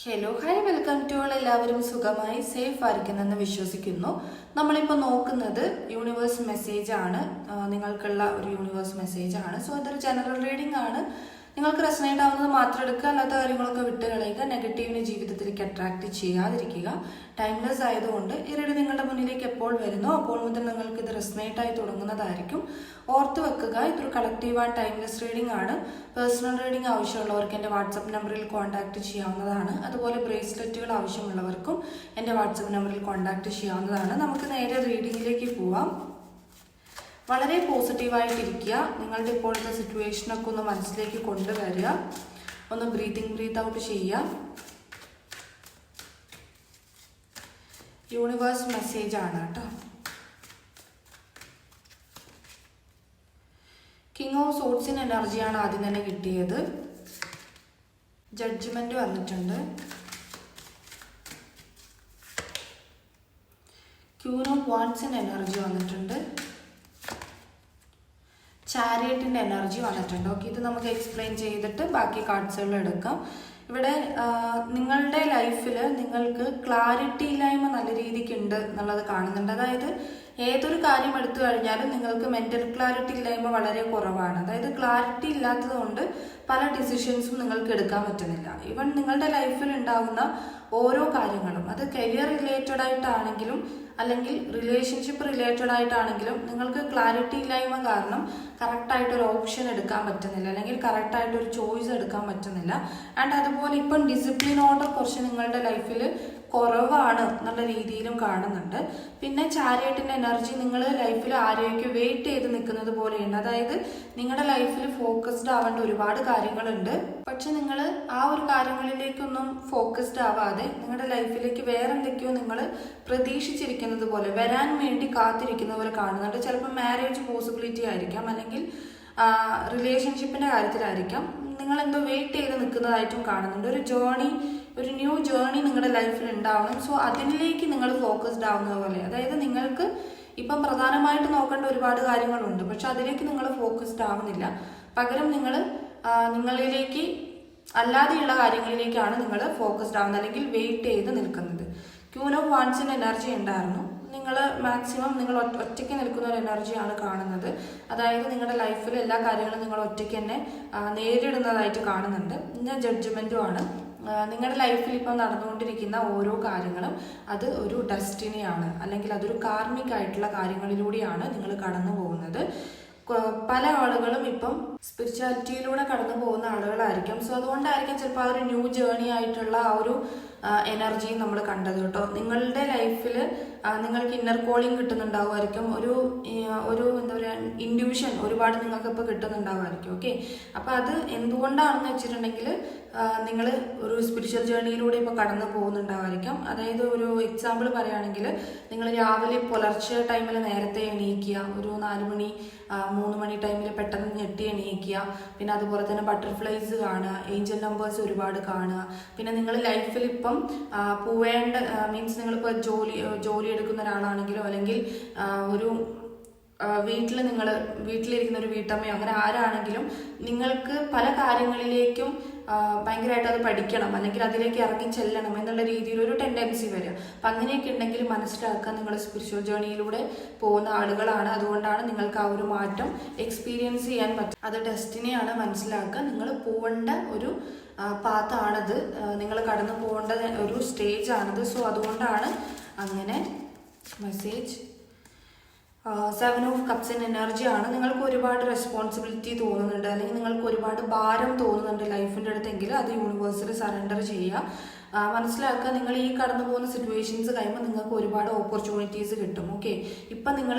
Hello hi welcome to all. എല്ലാവരും സുഖമായി safe ആയിരിക്കുന്നെന്ന് വിശ്വസിക്കുന്നു. നമ്മളിപ്പോൾ നോക്കുന്നത് യൂണിവേഴ്സ് മെസ്സേജ് ആണ്, നിങ്ങൾക്കുള്ള ഒരു യൂണിവേഴ്സ് മെസ്സേജ് ആണ്. സോ അതൊരു ജനറൽ റീഡിംഗ് ആണ്. നിങ്ങൾക്ക് റെസനേറ്റ് ആവുന്നത് മാത്രം എടുക്കുക, അല്ലാത്ത കാര്യങ്ങളൊക്കെ വിട്ട് കളയുക. നെഗറ്റീവിനെ ജീവിതത്തിലേക്ക് അട്രാക്ട് ചെയ്യാതിരിക്കുക. ടൈംലെസ് ആയതുകൊണ്ട് ഈ റീഡിംഗ് നിങ്ങളുടെ മുന്നിലേക്ക് എപ്പോൾ വരുന്നോ അപ്പോൾ മുതൽ നിങ്ങൾക്ക് ഇത് റെസനേറ്റ് ആയി തുടങ്ങുന്നതായിരിക്കും. ഓർത്ത് വെക്കുക, ഇതൊരു കളക്റ്റീവ് ആൻഡ് ടൈംലെസ് റീഡിംഗ് ആണ്. പേഴ്സണൽ റീഡിംഗ് ആവശ്യമുള്ളവർക്ക് എൻ്റെ വാട്സപ്പ് നമ്പറിൽ കോൺടാക്ട് ചെയ്യാവുന്നതാണ്. അതുപോലെ ബ്രേസ്ലെറ്റുകൾ ആവശ്യമുള്ളവർക്കും എൻ്റെ വാട്സപ്പ് നമ്പറിൽ കോൺടാക്ട് ചെയ്യാവുന്നതാണ്. നമുക്ക് നേരെ റീഡിങ്ങിലേക്ക് പോവാം. വളരെ പോസിറ്റീവായിട്ടിരിക്കുക. നിങ്ങളുടെ ഇപ്പോഴത്തെ സിറ്റുവേഷനൊക്കെ ഒന്ന് മനസ്സിലേക്ക് കൊണ്ടുവരിക. ഒന്ന് ബ്രീത്ത് ഔട്ട് ചെയ്യുക. യൂണിവേഴ്സ് മെസ്സേജ് ആണ് കേട്ടോ. കിങ് ഓഫ് സോർട്സിന് എനർജിയാണ് ആദ്യം തന്നെ കിട്ടിയത്. ജഡ്ജ്മെന്റ് വന്നിട്ടുണ്ട്. ക്യൂൻ ഓഫ് വാൻഡ്സിന് എനർജി വന്നിട്ടുണ്ട്. ചാരിയറ്റിൻ്റെ എനർജി വന്നിട്ടുണ്ട്. ഓക്കെ, ഇത് നമുക്ക് എക്സ്പ്ലെയിൻ ചെയ്തിട്ട് ബാക്കി കാർഡ്സുകൾ എടുക്കാം. ഇവിടെ നിങ്ങളുടെ ലൈഫിൽ നിങ്ങൾക്ക് ക്ലാരിറ്റി ഇല്ലായ്മ നല്ല രീതിക്ക് ഉണ്ട് എന്നുള്ളത് കാണുന്നുണ്ട്. അതായത് ഏതൊരു കാര്യം എടുത്തു കഴിഞ്ഞാലും നിങ്ങൾക്ക് മെന്റൽ ക്ലാരിറ്റി ഇല്ലായ്മ വളരെ കുറവാണ്. അതായത് ക്ലാരിറ്റി ഇല്ലാത്തത് കൊണ്ട് പല ഡിസിഷൻസും നിങ്ങൾക്ക് എടുക്കാൻ പറ്റുന്നില്ല. ഈവൻ നിങ്ങളുടെ ലൈഫിൽ ഉണ്ടാകുന്ന ഓരോ കാര്യങ്ങളും, അത് കരിയർ റിലേറ്റഡ് ആയിട്ടാണെങ്കിലും അല്ലെങ്കിൽ റിലേഷൻഷിപ്പ് റിലേറ്റഡ് ആയിട്ടാണെങ്കിലും നിങ്ങൾക്ക് ക്ലാരിറ്റി ഇല്ലായ്മ കാരണം കറക്റ്റായിട്ടൊരു ഓപ്ഷൻ എടുക്കാൻ പറ്റുന്നില്ല, അല്ലെങ്കിൽ കറക്റ്റായിട്ടൊരു ചോയ്സ് എടുക്കാൻ പറ്റുന്നില്ല. ആൻഡ് അതുപോലെ ഇപ്പം ഡിസിപ്ലിൻ ഓർഡർ കുറച്ച് നിങ്ങളുടെ ലൈഫിൽ കുറവാണ് എന്നുള്ള രീതിയിലും കാണുന്നുണ്ട്. പിന്നെ ചാരിയറ്റിൻ്റെ എനർജി നിങ്ങൾ ലൈഫിൽ ആരെയൊക്കെ വെയിറ്റ് ചെയ്ത് നിൽക്കുന്നത് പോലെയുണ്ട്. അതായത് നിങ്ങളുടെ ലൈഫിൽ ഫോക്കസ്ഡ് ആവേണ്ട ഒരുപാട് കാര്യങ്ങളുണ്ട്, പക്ഷെ നിങ്ങൾ ആ ഒരു കാര്യങ്ങളിലേക്കൊന്നും ഫോക്കസ്ഡ് ആവാതെ നിങ്ങളുടെ ലൈഫിലേക്ക് വേറെ എന്തൊക്കെയോ നിങ്ങൾ പ്രതീക്ഷിച്ചിരിക്കുന്നത് പോലെ, വരാൻ വേണ്ടി കാത്തിരിക്കുന്ന പോലെ കാണുന്നുണ്ട്. ചിലപ്പോൾ മാരേജ് പോസിബിലിറ്റി ആയിരിക്കാം, അല്ലെങ്കിൽ റിലേഷൻഷിപ്പിൻ്റെ കാര്യത്തിലായിരിക്കാം. നിങ്ങൾ എന്തോ വെയിറ്റ് ചെയ്ത് നിൽക്കുന്നതായിട്ടും കാണുന്നുണ്ട്. ഒരു ന്യൂ ജേർണി നിങ്ങളുടെ ലൈഫിൽ ഉണ്ടാവണം. സോ അതിലേക്ക് നിങ്ങൾ ഫോക്കസ്ഡ് ആവുന്നത് പോലെ, അതായത് നിങ്ങൾക്ക് ഇപ്പം പ്രധാനമായിട്ട് നോക്കേണ്ട ഒരുപാട് കാര്യങ്ങളുണ്ട്, പക്ഷെ അതിലേക്ക് നിങ്ങൾ ഫോക്കസ്ഡ് ആവുന്നില്ല. പകരം നിങ്ങൾ നിങ്ങളിലേക്ക് അല്ലാതെയുള്ള കാര്യങ്ങളിലേക്കാണ് നിങ്ങൾ ഫോക്കസ്ഡ് ആവുന്നത്, അല്ലെങ്കിൽ വെയിറ്റ് ചെയ്ത് നിൽക്കുന്നത്. ക്യൂൻ ഓഫ് വാൻഡ്സിൻ്റെ എനർജി ഉണ്ടായിരുന്നു. നിങ്ങൾ മാക്സിമം നിങ്ങൾ ഒറ്റയ്ക്ക് നിൽക്കുന്ന ഒരു എനർജിയാണ് കാണുന്നത്. അതായത് നിങ്ങളുടെ ലൈഫിൽ എല്ലാ കാര്യങ്ങളും നിങ്ങൾ ഒറ്റയ്ക്ക് തന്നെ നേരിടുന്നതായിട്ട് കാണുന്നുണ്ട്. പിന്നെ ജഡ്ജ്മെൻറ്റുമാണ്. നിങ്ങളുടെ ലൈഫിൽ ഇപ്പം നടന്നുകൊണ്ടിരിക്കുന്ന ഓരോ കാര്യങ്ങളും അത് ഒരു ഡെസ്റ്റിനിയാണ്, അല്ലെങ്കിൽ അതൊരു കാർമിക് ആയിട്ടുള്ള കാര്യങ്ങളിലൂടെയാണ് നിങ്ങൾ കടന്നു പോകുന്നത്. പല ആളുകളും ഇപ്പം സ്പിരിച്വാലിറ്റിയിലൂടെ കടന്നു പോകുന്ന ആളുകളായിരിക്കും. സോ അതുകൊണ്ടായിരിക്കും ചിലപ്പോൾ ആ ഒരു ന്യൂ ജേർണി ആയിട്ടുള്ള ആ ഒരു എനർജി നമ്മൾ കണ്ടത് കേട്ടോ. നിങ്ങളുടെ ലൈഫിൽ നിങ്ങൾക്ക് ഇന്നർ കോളിംഗ് കിട്ടുന്നുണ്ടാവുമായിരിക്കും. ഒരു എന്താ പറയുക, ഇൻഡ്യൂഷൻ ഒരുപാട് നിങ്ങൾക്ക് ഇപ്പോൾ കിട്ടുന്നുണ്ടാവുമായിരിക്കും. ഓക്കെ, അപ്പോൾ അത് എന്തുകൊണ്ടാണെന്ന് വെച്ചിട്ടുണ്ടെങ്കിൽ നിങ്ങൾ ഒരു സ്പിരിച്വൽ ജേർണിയിലൂടെ ഇപ്പോൾ കടന്നു പോകുന്നുണ്ടാവായിരിക്കാം. അതായത് ഒരു എക്സാമ്പിൾ പറയുകയാണെങ്കിൽ, നിങ്ങൾ രാവിലെ പുലർച്ചെ ടൈമിൽ നേരത്തെ എണീക്കുക, ഒരു 4 മണി 3 മണി ടൈമിൽ പെട്ടെന്ന് ഞെട്ടി എണീക്കുക. പിന്നെ അതുപോലെ തന്നെ ബട്ടർഫ്ലൈസ് കാണുക, ഏഞ്ചൽ നമ്പേഴ്സ് ഒരുപാട് കാണുക. പിന്നെ നിങ്ങൾ ലൈഫിൽ ഇപ്പം പോവേണ്ട മീൻസ് നിങ്ങളിപ്പോൾ ജോലി എടുക്കുന്ന ഒരാളാണെങ്കിലോ, അല്ലെങ്കിൽ ഒരു വീട്ടിലിരിക്കുന്ന ഒരു വീട്ടമ്മയോ, അങ്ങനെ ആരാണെങ്കിലും നിങ്ങൾക്ക് പല കാര്യങ്ങളിലേക്കും ഭയങ്കരമായിട്ട് അത് പഠിക്കണം, അല്ലെങ്കിൽ അതിലേക്ക് ഇറങ്ങി ചെല്ലണം എന്നുള്ള രീതിയിൽ ഒരു ടെൻഡൻസി വരിക. അപ്പം അങ്ങനെയൊക്കെ ഉണ്ടെങ്കിൽ മനസ്സിലാക്കുക, നിങ്ങൾ സ്പിരിച്വൽ ജേർണിയിലൂടെ പോകുന്ന ആളുകളാണ്. അതുകൊണ്ടാണ് നിങ്ങൾക്ക് ആ ഒരു മാറ്റം എക്സ്പീരിയൻസ് ചെയ്യാൻ പറ്റും. അത് ഡെസ്റ്റിനിയാണ്, മനസ്സിലാക്കുക. നിങ്ങൾ പോകേണ്ട ഒരു പാത്താണത്, നിങ്ങൾ കടന്നു പോകേണ്ട ഒരു സ്റ്റേജ് ആണത്. സോ അതുകൊണ്ടാണ് അങ്ങനെ മെസ്സേജ്. 7 ഓഫ് കപ്സിൻ്റെ എനർജിയാണ്. നിങ്ങൾക്ക് ഒരുപാട് റെസ്പോൺസിബിലിറ്റി തോന്നുന്നുണ്ട്, അല്ലെങ്കിൽ നിങ്ങൾക്ക് ഒരുപാട് ഭാരം തോന്നുന്നുണ്ട് ലൈഫിൻ്റെ അടുത്തെങ്കിൽ അത് യൂണിവേഴ്സിൽ സറണ്ടർ ചെയ്യുക. മനസ്സിലാക്കുക, നിങ്ങൾ ഈ കടന്നു പോകുന്ന സിറ്റുവേഷൻസ് കഴിയുമ്പോൾ നിങ്ങൾക്ക് ഒരുപാട് ഓപ്പർച്യൂണിറ്റീസ് കിട്ടും. ഓക്കെ, ഇപ്പം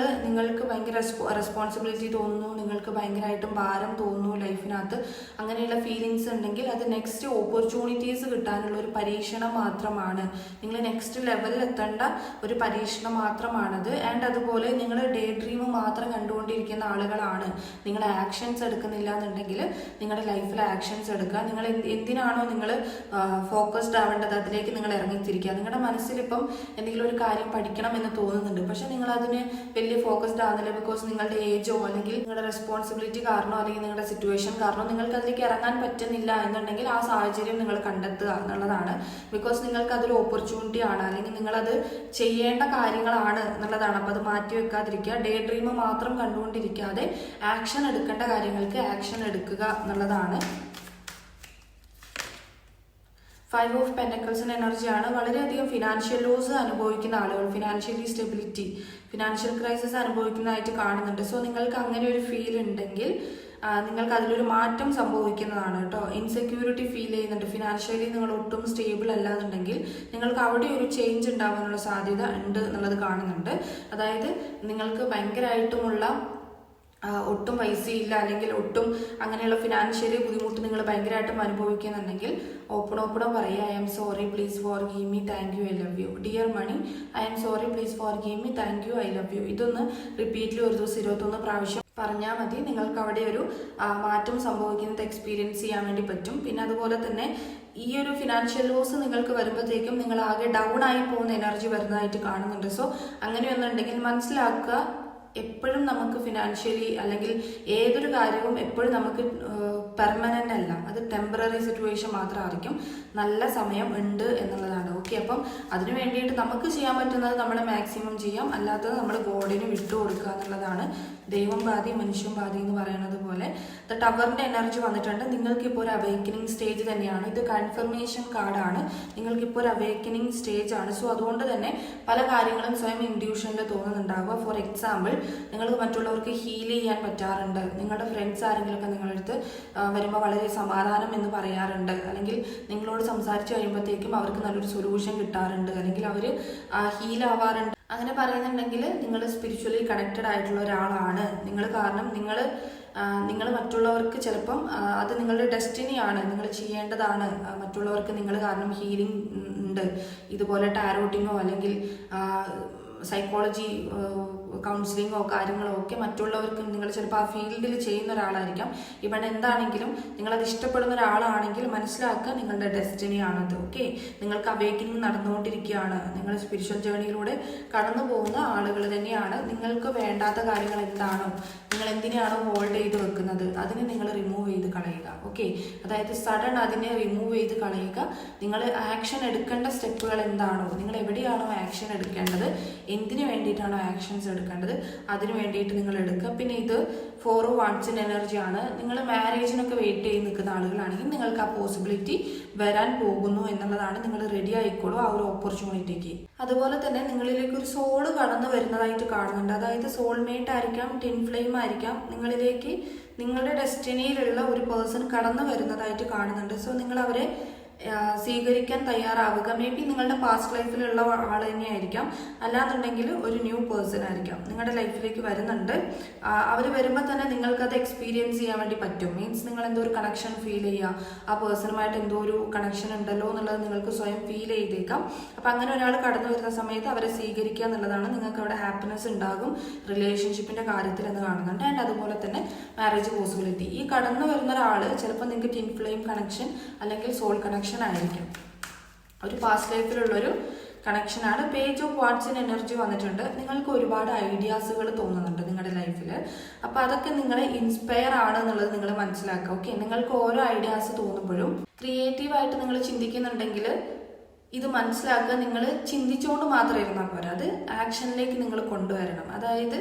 നിങ്ങൾക്ക് ഭയങ്കര റെസ്പോൺസിബിലിറ്റി തോന്നുന്നു, നിങ്ങൾക്ക് ഭയങ്കരമായിട്ടും ഭാരം തോന്നുന്നു ലൈഫിനകത്ത്, അങ്ങനെയുള്ള ഫീലിങ്സ് ഉണ്ടെങ്കിൽ അത് നെക്സ്റ്റ് ഓപ്പർച്യൂണിറ്റീസ് കിട്ടാനുള്ള ഒരു പരീക്ഷണം മാത്രമാണ്. നിങ്ങൾ നെക്സ്റ്റ് ലെവലിൽ എത്തേണ്ട ഒരു പരീക്ഷണം മാത്രമാണത്. ആൻഡ് അതുപോലെ നിങ്ങൾ ഡേ ഡ്രീം മാത്രം കണ്ടുകൊണ്ടിരിക്കുന്ന ആളുകളാണ്. നിങ്ങൾ ആക്ഷൻസ് എടുക്കുന്നില്ല എന്നുണ്ടെങ്കിൽ നിങ്ങളുടെ ലൈഫിൽ ആക്ഷൻസ് എടുക്കുക. നിങ്ങൾ എന്തിനാണോ നിങ്ങൾ ഫോക്കസ്ഡ് ആവേണ്ടത് വേണ്ടത് അതിലേക്ക് നിങ്ങൾ ഇറങ്ങിത്തിരിക്കുക. നിങ്ങളുടെ മനസ്സിലിപ്പം എന്തെങ്കിലും ഒരു കാര്യം പഠിക്കണം എന്ന് തോന്നുന്നുണ്ട്, പക്ഷെ നിങ്ങൾ അതിന് വലിയ ഫോക്കസ്ഡ് ആകുന്നില്ല. ബിക്കോസ് നിങ്ങളുടെ ഏജോ അല്ലെങ്കിൽ നിങ്ങളുടെ റെസ്പോൺസിബിലിറ്റി കാരണോ അല്ലെങ്കിൽ നിങ്ങളുടെ സിറ്റുവേഷൻ കാരണോ നിങ്ങൾക്ക് അതിലേക്ക് ഇറങ്ങാൻ പറ്റുന്നില്ല എന്നുണ്ടെങ്കിൽ ആ സാഹചര്യം നിങ്ങൾ കണ്ടെത്തുക എന്നുള്ളതാണ്. ബിക്കോസ് നിങ്ങൾക്ക് അതൊരു ഓപ്പർച്യൂണിറ്റി ആണ്, അല്ലെങ്കിൽ നിങ്ങളത് ചെയ്യേണ്ട കാര്യങ്ങളാണ് എന്നുള്ളതാണ്. അപ്പോൾ അത് മാറ്റി വെക്കാതിരിക്കുക. ഡേ ഡ്രീം മാത്രം കണ്ടുകൊണ്ടിരിക്കാതെ ആക്ഷൻ എടുക്കേണ്ട കാര്യങ്ങൾക്ക് ആക്ഷൻ എടുക്കുക എന്നുള്ളതാണ്. 5 ഓഫ് പെന്റക്കിൾസിന്റെ എനർജിയാണ്. വളരെയധികം ഫിനാൻഷ്യൽ ലോസ് അനുഭവിക്കുന്ന ആളുകൾ, ഫിനാൻഷ്യലി സ്റ്റെബിലിറ്റി, ഫിനാൻഷ്യൽ ക്രൈസിസ് അനുഭവിക്കുന്നതായിട്ട് കാണുന്നുണ്ട്. സോ നിങ്ങൾക്ക് അങ്ങനെ ഒരു ഫീൽ ഉണ്ടെങ്കിൽ നിങ്ങൾക്ക് അതിലൊരു മാറ്റം സംഭവിക്കുന്നതാണ് കേട്ടോ. ഇൻസെക്യൂരിറ്റി ഫീൽ ചെയ്യുന്നുണ്ട്, ഫിനാൻഷ്യലി നിങ്ങൾ ഒട്ടും സ്റ്റേബിൾ അല്ലാന്നുണ്ടെങ്കിൽ നിങ്ങൾക്ക് അവിടെ ഒരു ചേഞ്ച് ഉണ്ടാവാനുള്ള സാധ്യത ഉണ്ട് എന്നുള്ളത് കാണുന്നുണ്ട്. അതായത് നിങ്ങൾക്ക് ഭയങ്കരമായിട്ടുമുള്ള ഒട്ടും പൈസയില്ല അല്ലെങ്കിൽ ഒട്ടും അങ്ങനെയുള്ള ഫിനാൻഷ്യലി ബുദ്ധിമുട്ട് നിങ്ങൾ ഭയങ്കരമായിട്ടും അനുഭവിക്കുന്നുണ്ടെങ്കിൽ ഓപ്പൺ പറയുക, I am sorry, please forgive me, thank you, I love you. Dear money, I am sorry, please forgive me, thank you, I love you. ഇതൊന്ന് റിപ്പീറ്റ്ലി ഒരു ദിവസം 21 പ്രാവശ്യം പറഞ്ഞാൽ മതി. നിങ്ങൾക്ക് അവിടെ ഒരു മാറ്റം സംഭവിക്കുന്നത് എക്സ്പീരിയൻസ് ചെയ്യാൻ വേണ്ടി പറ്റും. പിന്നെ അതുപോലെ തന്നെ ഈ ഒരു ഫിനാൻഷ്യൽ ലോസ് നിങ്ങൾക്ക് വരുമ്പോഴത്തേക്കും നിങ്ങൾ ആകെ ഡൗൺ ആയി പോകുന്ന എനർജി വരുന്നതായിട്ട് കാണുന്നുണ്ട്. സോ അങ്ങനെയൊന്നുണ്ടെങ്കിൽ മനസ്സിലാക്കുക, എപ്പോഴും നമുക്ക് ഫിനാൻഷ്യലി അല്ലെങ്കിൽ ഏതൊരു കാര്യവും എപ്പോഴും നമുക്ക് പെർമനൻ്റ് അല്ല, അത് ടെമ്പററി സിറ്റുവേഷൻ മാത്രമായിരിക്കും. നല്ല സമയം ഉണ്ട് എന്നുള്ളതാണ്. ഓക്കെ, അപ്പം അതിനു വേണ്ടിയിട്ട് നമുക്ക് ചെയ്യാൻ പറ്റുന്നത് നമ്മൾ മാക്സിമം ചെയ്യാം, അല്ലാത്തത് നമ്മൾ ഗോഡിന് വിട്ടുകൊടുക്കുക എന്നുള്ളതാണ്. ദൈവം പാതി മനുഷ്യൻ പാതി എന്ന് പറയുന്നത് പോലെ ദ ടവറിന്റെ എനർജി വന്നിട്ടുണ്ട്. നിങ്ങൾക്കിപ്പോൾ ഒരു അവേക്കനിങ് സ്റ്റേജ് തന്നെയാണ്. ഇത് കൺഫർമേഷൻ കാർഡാണ്. നിങ്ങൾക്കിപ്പോൾ ഒരു അവേക്കനിങ് സ്റ്റേജ് ആണ്. സോ അതുകൊണ്ട് തന്നെ പല കാര്യങ്ങളും സ്വയം ഇൻഡ്യൂഷനിൽ തോന്നുന്നുണ്ടാവുക. ഫോർ എക്സാമ്പിൾ, നിങ്ങൾക്ക് മറ്റുള്ളവർക്ക് ഹീൽ ചെയ്യാൻ പറ്റാറുണ്ട്. നിങ്ങളുടെ ഫ്രണ്ട്സ് ആരെങ്കിലുമൊക്കെ നിങ്ങളടുത്ത് വരുമ്പോൾ വളരെ സമാധാനം എന്ന് പറയാറുണ്ട്, അല്ലെങ്കിൽ നിങ്ങളോട് സംസാരിച്ച് കഴിയുമ്പോഴത്തേക്കും അവർക്ക് നല്ലൊരു സൊല്യൂഷൻ കിട്ടാറുണ്ട്, അല്ലെങ്കിൽ അവർ ഹീൽ ആവാറുണ്ട്. അങ്ങനെ പറയുന്നുണ്ടെങ്കിൽ നിങ്ങൾ സ്പിരിച്വലി കണക്റ്റഡ് ആയിട്ടുള്ള ഒരാളാണ് നിങ്ങൾ. കാരണം നിങ്ങൾ മറ്റുള്ളവർക്ക് ചിലപ്പം അത് നിങ്ങളുടെ ഡെസ്റ്റിനിയാണ്, നിങ്ങൾ ചെയ്യേണ്ടതാണ്. മറ്റുള്ളവർക്ക് നിങ്ങൾ കാരണം ഹീലിംഗ് ഉണ്ട്. ഇതുപോലെ ടാരോട്ടിങ്ങോ അല്ലെങ്കിൽ സൈക്കോളജി കൗൺസിലിങ്ങോ കാര്യങ്ങളോ ഒക്കെ മറ്റുള്ളവർക്ക് നിങ്ങൾ ചിലപ്പോൾ ആ ഫീൽഡിൽ ചെയ്യുന്ന ഒരാളായിരിക്കാം. ഇവിടെ എന്താണെങ്കിലും നിങ്ങളത് ഇഷ്ടപ്പെടുന്ന ഒരാളാണെങ്കിൽ മനസ്സിലാക്കുക, നിങ്ങളുടെ ഡെസ്റ്റിനിയാണത്. ഓക്കെ, നിങ്ങൾക്ക് അവേക്കനിങ് നടന്നുകൊണ്ടിരിക്കുകയാണ്. നിങ്ങൾ സ്പിരിച്വൽ ജേണിയിലൂടെ കടന്നു പോകുന്ന ആളുകൾ തന്നെയാണ്. നിങ്ങൾക്ക് വേണ്ടാത്ത കാര്യങ്ങൾ എന്താണോ, നിങ്ങൾ എന്തിനാണോ ഹോൾഡ് ചെയ്ത് വെക്കുന്നത്, അതിനെ നിങ്ങൾ റിമൂവ് ചെയ്ത് കളയുക. ഓക്കെ, അതായത് സഡൻ അതിനെ റിമൂവ് ചെയ്ത് കളയുക. നിങ്ങൾ ആക്ഷൻ എടുക്കേണ്ട സ്റ്റെപ്പുകൾ എന്താണോ, നിങ്ങൾ എവിടെയാണോ ആക്ഷൻ എടുക്കേണ്ടത്, എന്തിനു വേണ്ടിയിട്ടാണോ ആക്ഷൻസ് എടുക്കേണ്ടത്, അതിനു വേണ്ടിയിട്ട് നിങ്ങൾ എടുക്കുക. പിന്നെ ഇത് 4 ഓഫ് വാൺസിന്റെ എനർജിയാണ്. നിങ്ങൾ മാരേജിനൊക്കെ വെയിറ്റ് ചെയ്ത് നിൽക്കുന്ന ആളുകളാണെങ്കിൽ നിങ്ങൾക്ക് ആ പോസിബിലിറ്റി വരാൻ പോകുന്നു എന്നുള്ളതാണ്. നിങ്ങൾ റെഡി ആയിക്കോളൂ ആ ഒരു ഓപ്പർച്യൂണിറ്റിക്ക്. അതുപോലെ തന്നെ നിങ്ങളിലേക്ക് ഒരു സോള് കടന്നു വരുന്നതായിട്ട് കാണുന്നുണ്ട്. അതായത് സോൾമേറ്റ് ആയിരിക്കാം, ടിൻ ഫ്ലെയിം ആയിരിക്കാം. നിങ്ങളിലേക്ക് നിങ്ങളുടെ ഡെസ്റ്റിനിയിലുള്ള ഒരു പേഴ്സൺ കടന്നു വരുന്നതായിട്ട് കാണുന്നുണ്ട്. സോ നിങ്ങൾ അവരെ സ്വീകരിക്കാൻ തയ്യാറാവുക. മേ ബി നിങ്ങളുടെ പാസ്റ്റ് ലൈഫിലുള്ള ആൾ തന്നെയായിരിക്കാം, അല്ലാന്നുണ്ടെങ്കിൽ ഒരു ന്യൂ പേഴ്സൺ ആയിരിക്കാം നിങ്ങളുടെ ലൈഫിലേക്ക് വരുന്നുണ്ട്. അവർ വരുമ്പോൾ തന്നെ നിങ്ങൾക്കത് എക്സ്പീരിയൻസ് ചെയ്യാൻ വേണ്ടി പറ്റും. മീൻസ് നിങ്ങൾ എന്തോ ഒരു കണക്ഷൻ ഫീൽ ചെയ്യുക, ആ പേഴ്സണുമായിട്ട് എന്തോ ഒരു കണക്ഷൻ ഉണ്ടല്ലോ എന്നുള്ളത് നിങ്ങൾക്ക് സ്വയം ഫീൽ ചെയ്തേക്കാം. അപ്പം അങ്ങനെ ഒരാൾ കടന്നു വരുന്ന സമയത്ത് അവരെ സ്വീകരിക്കുക എന്നുള്ളതാണ്. നിങ്ങൾക്ക് അവിടെ ഹാപ്പിനെസ് ഉണ്ടാകും റിലേഷൻഷിപ്പിന്റെ കാര്യത്തിൽ എന്ന് കാണുന്നുണ്ട്. ആൻഡ് അതുപോലെ തന്നെ മാരേജ് പോസിബിലിറ്റി. ഈ കടന്നു വരുന്ന ഒരാൾ ചിലപ്പോൾ നിങ്ങൾക്ക് ടിൻ ഫ്ലെയിം കണക്ഷൻ അല്ലെങ്കിൽ സോൾ കണക്ഷൻ ആയിരിക്കും. ഒരു പാസ്റ്റ് ലൈഫിലുള്ളൊരു കണക്ഷനാണ്. പേജ് ഓഫ് വാട്സിൻ എനർജി വന്നിട്ടുണ്ട്. നിങ്ങൾക്ക് ഒരുപാട് ഐഡിയാസുകൾ തോന്നുന്നുണ്ട് നിങ്ങളുടെ ലൈഫിൽ. അപ്പോൾ അതൊക്കെ നിങ്ങളെ ഇൻസ്പയർ ആണ് എന്നുള്ളത് നിങ്ങൾ മനസ്സിലാക്കുക. ഓക്കെ, നിങ്ങൾക്ക് ഓരോ ഐഡിയാസ് തോന്നുമ്പോഴും ക്രിയേറ്റീവായിട്ട് നിങ്ങൾ ചിന്തിക്കുന്നുണ്ടെങ്കിൽ ഇത് മനസ്സിലാക്കുക. നിങ്ങൾ ചിന്തിച്ചുകൊണ്ട് മാത്രം ഇരുന്നാൽ പോരാ, അത് ആക്ഷനിലേക്ക് നിങ്ങൾ കൊണ്ടുവരണം. അതായത്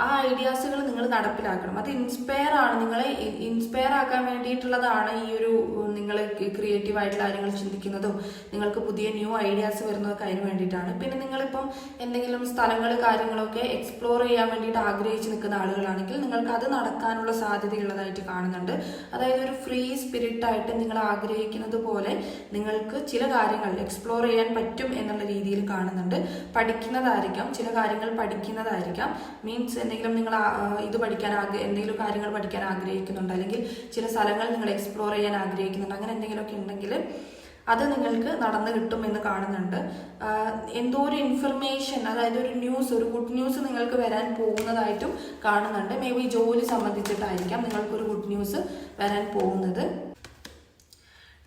ആ ഐഡിയാസുകൾ നിങ്ങൾ നടപ്പിലാക്കണം. അത് ഇൻസ്പയർ ആണ്, നിങ്ങളെ ഇൻസ്പയർ ആക്കാൻ വേണ്ടിയിട്ടുള്ളതാണ്. ഈ ഒരു നിങ്ങൾ ക്രിയേറ്റീവ് ആയിട്ടുള്ള കാര്യങ്ങൾ ചിന്തിക്കുന്നതും നിങ്ങൾക്ക് പുതിയ ന്യൂ ഐഡിയാസ് വരുന്നതൊക്കെ അതിന് വേണ്ടിയിട്ടാണ്. പിന്നെ നിങ്ങളിപ്പം എന്തെങ്കിലും സ്ഥലങ്ങൾ കാര്യങ്ങളൊക്കെ എക്സ്പ്ലോർ ചെയ്യാൻ വേണ്ടിയിട്ട് ആഗ്രഹിച്ച് നിൽക്കുന്ന ആളുകളാണെങ്കിൽ നിങ്ങൾക്ക് അത് നടക്കാനുള്ള സാധ്യതയുള്ളതായിട്ട് കാണുന്നുണ്ട്. അതായത് ഒരു ഫ്രീ സ്പിരിറ്റ് ആയിട്ട് നിങ്ങൾ ആഗ്രഹിക്കുന്നത് പോലെ നിങ്ങൾക്ക് ചില കാര്യങ്ങൾ എക്സ്പ്ലോർ ചെയ്യാൻ പറ്റും എന്നുള്ള രീതിയിൽ കാണുന്നുണ്ട്. പഠിക്കുന്നതായിരിക്കാം, ചില കാര്യങ്ങൾ പഠിക്കുന്നതായിരിക്കാം. മീൻസ് എന്തെങ്കിലും നിങ്ങൾ ഇത് പഠിക്കാൻ എന്തെങ്കിലും കാര്യങ്ങൾ പഠിക്കാൻ ആഗ്രഹിക്കുന്നുണ്ട്, അല്ലെങ്കിൽ ചില സ്ഥലങ്ങൾ നിങ്ങൾ എക്സ്പ്ലോർ ചെയ്യാൻ ആഗ്രഹിക്കുന്നുണ്ട്. അങ്ങനെ എന്തെങ്കിലുമൊക്കെ ഉണ്ടെങ്കിൽ അത് നിങ്ങൾക്ക് നടന്നു കിട്ടും എന്ന് കാണുന്നുണ്ട്. എന്തോ ഒരു ഇൻഫർമേഷൻ, അതായത് ഒരു ന്യൂസ്, ഒരു ഗുഡ് ന്യൂസ് നിങ്ങൾക്ക് വരാൻ പോകുന്നതായിട്ടും കാണുന്നുണ്ട്. മേ ബി ജോലി സംബന്ധിച്ചിട്ടായിരിക്കാം നിങ്ങൾക്കൊരു ഗുഡ് ന്യൂസ് വരാൻ പോകുന്നത്.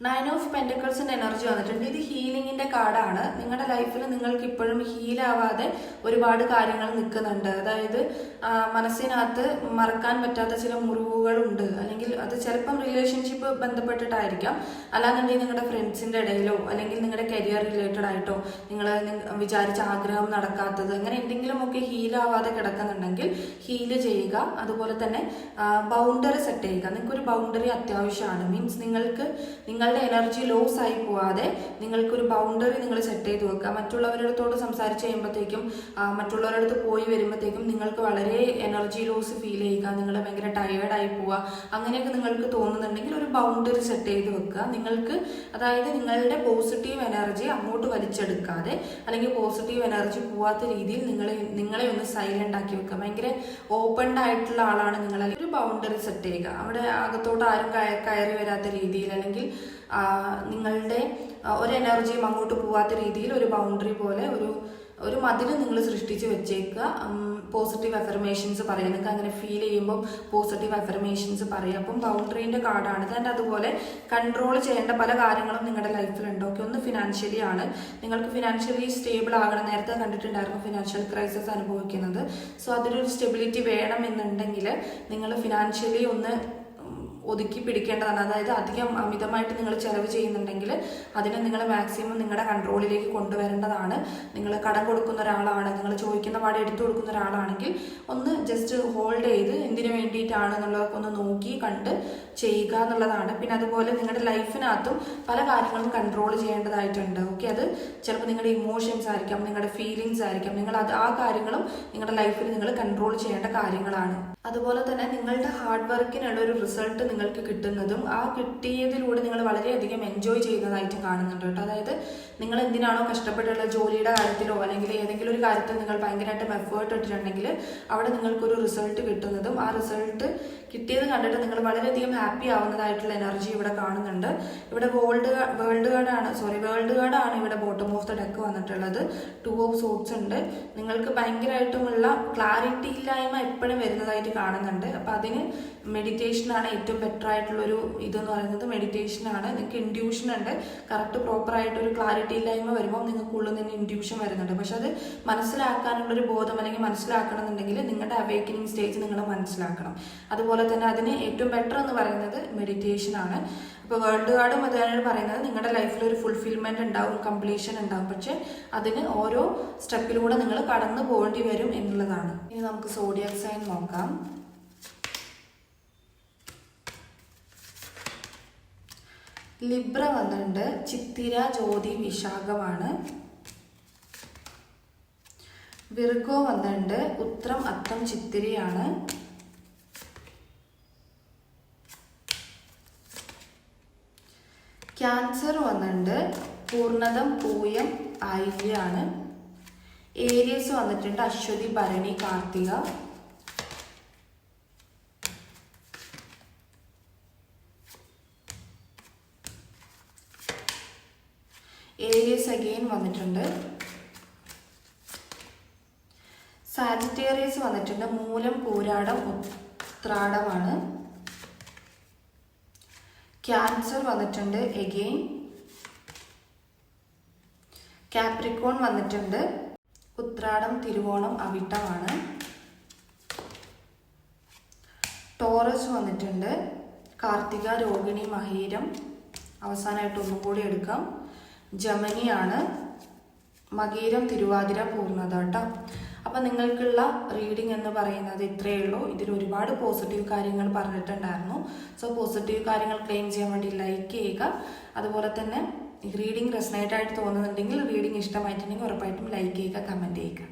നയൻ ഓഫ് പെന്റിക്കിൾസിന്റെ എനർജി വന്നിട്ടുണ്ട്. ഇത് ഹീലിംഗിന്റെ കാർഡാണ്. നിങ്ങളുടെ ലൈഫിൽ നിങ്ങൾക്ക് ഇപ്പോഴും ഹീലാവാതെ ഒരുപാട് കാര്യങ്ങൾ നിൽക്കുന്നുണ്ട്. അതായത് മനസ്സിനകത്ത് മറക്കാൻ പറ്റാത്ത ചില മുറിവുകളുണ്ട്. അല്ലെങ്കിൽ അത് ചിലപ്പം റിലേഷൻഷിപ്പ് ബന്ധപ്പെട്ടിട്ടായിരിക്കാം, അല്ലാന്നുണ്ടെങ്കിൽ നിങ്ങളുടെ ഫ്രണ്ട്സിന്റെ ഇടയിലോ അല്ലെങ്കിൽ നിങ്ങളുടെ കരിയർ റിലേറ്റഡ് ആയിട്ടോ നിങ്ങൾ വിചാരിച്ച ആഗ്രഹം നടക്കാത്തത് അങ്ങനെ എന്തെങ്കിലുമൊക്കെ ഹീലാവാതെ കിടക്കുന്നുണ്ടെങ്കിൽ ഹീല് ചെയ്യുക. അതുപോലെ തന്നെ ബൗണ്ടറി സെറ്റ് ചെയ്യുക. നിങ്ങൾക്കൊരു ബൗണ്ടറി അത്യാവശ്യമാണ്. മീൻസ് നിങ്ങളുടെ എനർജി ലോസ് ആയി പോവാതെ നിങ്ങൾക്കൊരു ബൗണ്ടറി നിങ്ങൾ സെറ്റ് ചെയ്ത് വെക്കുക. മറ്റുള്ളവരടുത്തോട് സംസാരിച്ച് കഴിയുമ്പോഴത്തേക്കും മറ്റുള്ളവരുടെ അടുത്ത് പോയി വരുമ്പോഴത്തേക്കും നിങ്ങൾക്ക് വളരെ എനർജി ലോസ് ഫീൽ ചെയ്യുക, നിങ്ങൾ ഭയങ്കര ടയേർഡായി പോവുക, അങ്ങനെയൊക്കെ നിങ്ങൾക്ക് തോന്നുന്നുണ്ടെങ്കിൽ ഒരു ബൗണ്ടറി സെറ്റ് ചെയ്ത് വെക്കുക. അതായത് നിങ്ങളുടെ പോസിറ്റീവ് എനർജി അങ്ങോട്ട് വലിച്ചെടുക്കാതെ അല്ലെങ്കിൽ പോസിറ്റീവ് എനർജി പോവാത്ത രീതിയിൽ നിങ്ങളെ ഒന്ന് സൈലന്റ് ആക്കി വെക്കുക. ഭയങ്കര ഓപ്പൺഡ് ആയിട്ടുള്ള ആളാണ് നിങ്ങൾ, ഒരു ബൗണ്ടറി സെറ്റ് ചെയ്യുക. അവിടെ അകത്തോട്ട് ആരും കയറി വരാത്ത രീതിയിൽ അല്ലെങ്കിൽ നിങ്ങളുടെ ഒരു എനർജിയും അങ്ങോട്ട് പോവാത്ത രീതിയിൽ ഒരു ബൗണ്ടറി പോലെ ഒരു മതിൽ നിങ്ങൾ സൃഷ്ടിച്ച് വെച്ചേക്കുക. പോസിറ്റീവ് അഫർമേഷൻസ് പറയാം. നിങ്ങൾക്ക് അങ്ങനെ ഫീൽ ചെയ്യുമ്പോൾ പോസിറ്റീവ് അഫർമേഷൻസ് പറയാം. അപ്പം ബൗണ്ടറീൻ്റെ കാർഡാണ്. ആൻഡ് അതുപോലെ കൺട്രോൾ ചെയ്യേണ്ട പല കാര്യങ്ങളും നിങ്ങളുടെ ലൈഫിലുണ്ട്. ഓക്കെ, ഒന്ന് ഫിനാൻഷ്യലി ആണ്. നിങ്ങൾക്ക് ഫിനാൻഷ്യലി സ്റ്റേബിൾ ആകണം. നേരത്തെ കണ്ടിട്ടുണ്ടായിരുന്നു ഫിനാൻഷ്യൽ ക്രൈസിസ് അനുഭവിക്കുന്നത്. സോ അതിലൊരു സ്റ്റെബിലിറ്റി വേണമെന്നുണ്ടെങ്കിൽ നിങ്ങൾ ഫിനാൻഷ്യലി ഒന്ന് ഒതുക്കി പിടിക്കേണ്ടതാണ്. അതായത് അധികം അമിതമായിട്ട് നിങ്ങൾ ചെലവ് ചെയ്യുന്നുണ്ടെങ്കിൽ അതിനെ നിങ്ങൾ മാക്സിമം നിങ്ങളുടെ കൺട്രോളിലേക്ക് കൊണ്ടുവരേണ്ടതാണ്. നിങ്ങൾ കടം കൊടുക്കുന്ന ഒരാളാണ്, നിങ്ങൾ ചോദിക്കുന്ന പാടെ എടുത്തു കൊടുക്കുന്ന ഒരാളാണെങ്കിൽ ഒന്ന് ജസ്റ്റ് ഹോൾഡ് ചെയ്ത് എന്തിനു വേണ്ടിയിട്ടാണ് എന്നുള്ളതൊക്കെ ഒന്ന് നോക്കി കണ്ട് ചെയ്യുക എന്നുള്ളതാണ്. പിന്നെ അതുപോലെ നിങ്ങളുടെ ലൈഫിനകത്തും പല കാര്യങ്ങളും കൺട്രോൾ ചെയ്യേണ്ടതായിട്ടുണ്ട്. ഓക്കെ, അത് ചിലപ്പോൾ നിങ്ങളുടെ ഇമോഷൻസ് ആയിരിക്കാം, നിങ്ങളുടെ ഫീലിങ്സ് ആയിരിക്കാം. നിങ്ങൾ ആ കാര്യങ്ങളും നിങ്ങളുടെ ലൈഫിൽ നിങ്ങൾ കൺട്രോൾ ചെയ്യേണ്ട കാര്യങ്ങളാണ്. അതുപോലെ തന്നെ നിങ്ങളുടെ ഹാർഡ് വർക്കിനുള്ള ഒരു റിസൾട്ട് നിങ്ങൾക്ക് കിട്ടുന്നതും ആ കിട്ടിയതിലൂടെ നിങ്ങൾ വളരെയധികം എൻജോയ് ചെയ്യുന്നതായിട്ട് കാണുന്നുണ്ട് കേട്ടോ. അതായത് നിങ്ങൾ എന്തിനാണോ കഷ്ടപ്പെട്ടുള്ള ജോലിയുടെ കാര്യത്തിലോ അല്ലെങ്കിൽ ഏതെങ്കിലും ഒരു കാര്യത്തിൽ നിങ്ങൾ ഭയങ്കരമായിട്ടും എഫേർട്ട് ഇട്ടിട്ടുണ്ടെങ്കിൽ അവിടെ നിങ്ങൾക്കൊരു റിസൾട്ട് കിട്ടുന്നതും ആ റിസൾട്ട് കിട്ടിയത് കണ്ടിട്ട് നിങ്ങൾ വളരെയധികം ഹാപ്പി ആവുന്നതായിട്ടുള്ള എനർജി ഇവിടെ കാണുന്നുണ്ട്. ഇവിടെ വേൾഡ് കാർഡാണ് ഇവിടെ ബോട്ടം ഓഫ് ദ ഡെക്ക് വന്നിട്ടുള്ളത്. 2 ഓഫ് സോർട്സ് ഉണ്ട്. നിങ്ങൾക്ക് ഭയങ്കരമായിട്ടുമുള്ള ക്ലാരിറ്റി ഇല്ലായ്മ എപ്പോഴും വരുന്നതായിട്ട് കാണുന്നുണ്ട്. അപ്പം അതിന് മെഡിറ്റേഷനാണ് ഏറ്റവും ബെറ്റർ ആയിട്ടുള്ളൊരു ഇതെന്ന് പറയുന്നത്. മെഡിറ്റേഷനാണ്. നിങ്ങൾക്ക് ഇൻഡ്യൂഷൻ ഉണ്ട്. കറക്റ്റ് പ്രോപ്പറായിട്ടൊരു ക്ലാരിറ്റി ഇല്ലായ്മ വരുമ്പോൾ നിങ്ങൾക്കുള്ളിൽ നിന്ന് ഇൻഡ്യൂഷൻ വരുന്നുണ്ട്. പക്ഷെ അത് മനസ്സിലാക്കാനുള്ളൊരു ബോധം അല്ലെങ്കിൽ മനസ്സിലാക്കണമെന്നുണ്ടെങ്കിൽ നിങ്ങളുടെ അവേക്കനിങ് സ്റ്റേജ് നിങ്ങൾ മനസ്സിലാക്കണം. അതുപോലെ തന്നെ അതിന് ഏറ്റവും ബെറ്റർ എന്ന് പറയുന്നത് മെഡിറ്റേഷനാണ്. ഇപ്പോൾ വേൾഡ് കാർഡും അതാണ് പറയുന്നത് നിങ്ങളുടെ ലൈഫിൽ ഒരു ഫുൾഫിൽമെന്റ് ഉണ്ടാവും, കംപ്ലീഷൻ ഉണ്ടാവും. പക്ഷെ അതിന് ഓരോ സ്റ്റെപ്പിലൂടെ നിങ്ങൾ കടന്നു പോകേണ്ടി വരും എന്നുള്ളതാണ്. ഇനി നമുക്ക് സോഡിയക് സൈൻ നോക്കാം. ലിബ്ര വന്നിട്ടുണ്ട്. ചിത്തിര, ജ്യോതി, വിശാഖമാണ്. വിർഗോ വന്നിട്ടുണ്ട്. ഉത്രം, അത്തം, ചിത്തിരയാണ്. ക്യാൻസർ വന്നിട്ടുണ്ട്. പൂർണ്ണതം, പൂയം, ആയില്യാണ്. ഏരിയസ് വന്നിട്ടുണ്ട്. അശ്വതി, ഭരണി, കാർത്തിക. ഏരിയസ് അഗെയിൻ വന്നിട്ടുണ്ട്. സാജിറ്റേറിയസ് വന്നിട്ടുണ്ട്. മൂലം, പൂരാടം, ഉത്രാടമാണ്. ക്യാൻസർ വന്നിട്ടുണ്ട് എഗെയിൻ. കാപ്രിക്കോൺ വന്നിട്ടുണ്ട്. ഉത്രാടം, തിരുവോണം, അവിട്ടമാണ്. ടോറസ് വന്നിട്ടുണ്ട്. കാർത്തിക, രോഹിണി, മഹീരം. അവസാനമായിട്ട് ഒന്നും കൂടി എടുക്കാം. ജമനിയാണ്. മകീരം, തിരുവാതിര, പൂർണ്ണത കേട്ടോ. അപ്പം നിങ്ങൾക്കുള്ള റീഡിംഗ് എന്ന് പറയുന്നത് ഇത്രയേ ഉള്ളൂ. ഇതിൽ ഒരുപാട് പോസിറ്റീവ് കാര്യങ്ങൾ പറഞ്ഞിട്ടുണ്ടായിരുന്നു. സോ പോസിറ്റീവ് കാര്യങ്ങൾ ക്ലെയിം ചെയ്യാൻ വേണ്ടി ലൈക്ക് ചെയ്യുക. അതുപോലെ തന്നെ റീഡിംഗ് റെസനേറ്റ് ആയിട്ട് തോന്നുന്നുണ്ടെങ്കിൽ, റീഡിംഗ് ഇഷ്ടമായിട്ടുണ്ടെങ്കിൽ ഉറപ്പായിട്ടും ലൈക്ക് ചെയ്യുക, കമൻറ്റ് ചെയ്യുക.